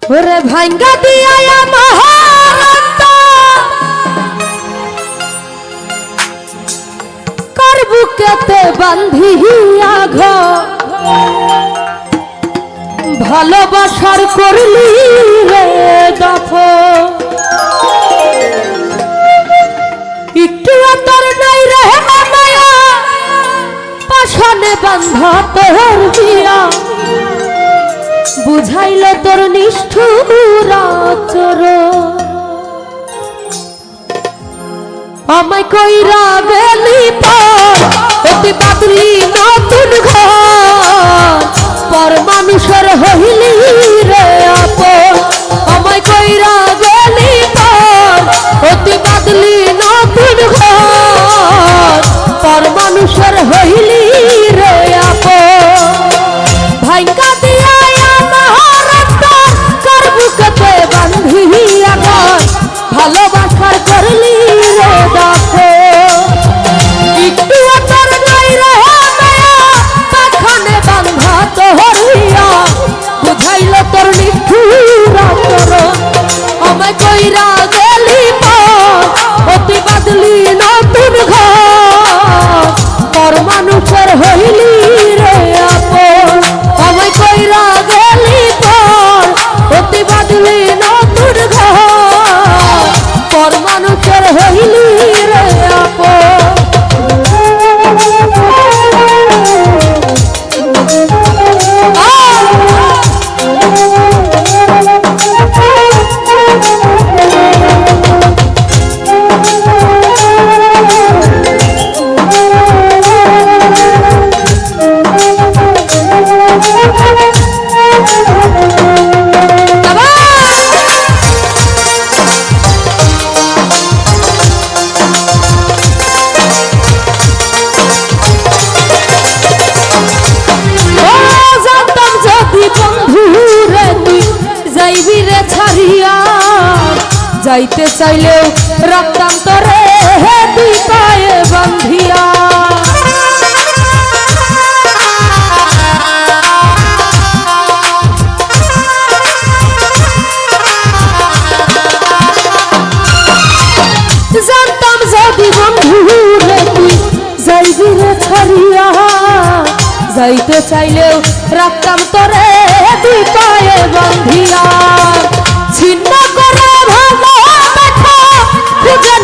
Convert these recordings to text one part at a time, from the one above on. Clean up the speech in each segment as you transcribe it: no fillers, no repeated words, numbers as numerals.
ওরে ভাঙ্গা দিয়া মহারত কার বুকেতে বান্ধিয়া ঘর ভালোবাসার করলি রে দফন একটু তোর নাই রে মায়া পাশানে বান্ধা তোর বিয়া বুঝাইল তোর নিষ্ঠুর আচরণ আমায় কইরা গেলি পর অতি বাদলি নতুন ঘর পর মানুষের হইলি রে আপন আমায় কইরা গেলি পর অতি বাদলি নতুন ঘর পর মানুষের হইলি রে আপন ভাঙ্গা দিয়া ভালোবাসার করলি রে দেখো একটু তোর নাই রে মায়া পাখানে বান্ধা তোহরিয়া বুঝাইল তোর নিষ্ঠুর আচরণ আমায় কইরা গেলি পর অতি বাদলি নতুন ঘর পর মানুষের হইলি রে আপন আমায় কইরা গেলি পর অতি বাদলি নতুন ঘর পর মানুষের হইলি রে আপন যাইতে চাইলেও রাখতাম তোরে দুই পায়ে বান্ধিয়া জানতাম যদি বন্ধু রে তুই যাইবি রে ছাড়িয়া যাইতে চাইলেও রাখতাম তোরে দুই পায়ে বান্ধিয়া ছিন্ন করে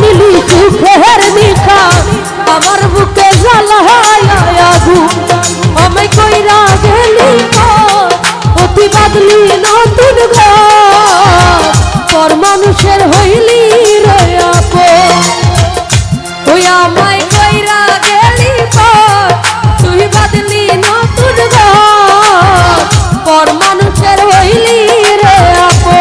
নিলি সুখের মিঠা আমার বুকে জ্বালায় আগুন আমায় কইরা গেলি অতি বাদলি নতুন ঘর পর মানুষের হইলি রে আপন ওই আমায় কইরা গেলি তুই বাদলি নতুন ঘর পর মানুষের হইলি রে আপন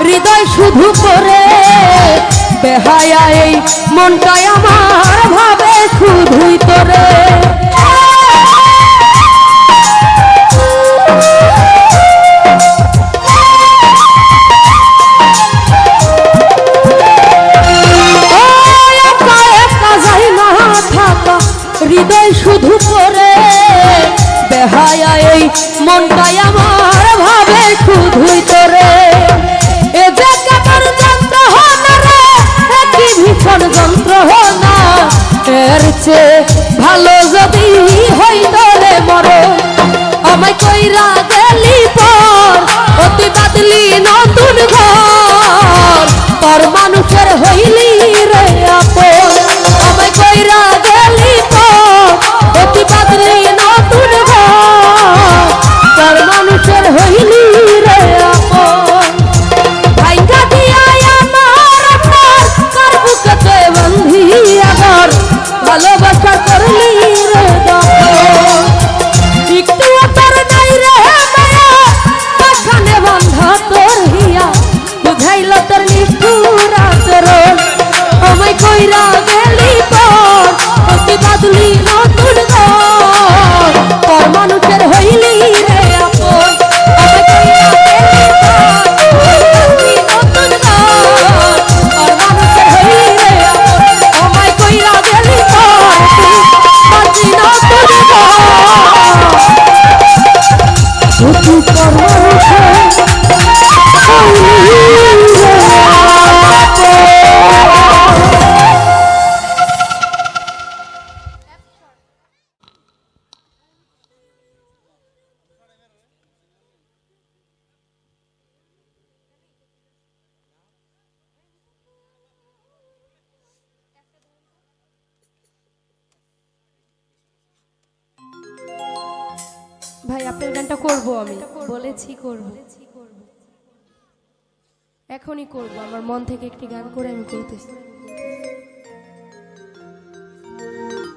হৃদয় শুধু করে বেহায়া এই মনটাই আমার ভাবে শুধুই তোরে হৃদয় শুধু করে বেহায়া এই মনটাই আমার ভাবে শুধুই তোরে ভীষণ যন্ত্রণা এর চেয়ে ভালো যদি হইত রে মরণ আমায় কইরা গেলি পর অতি বাদলি নতুন ঘর কি ভাই আপনার গানটা করব, আমি বলেছি করব, এখনই করব, আমার মন থেকে একটি গান করে আমি করতেছি।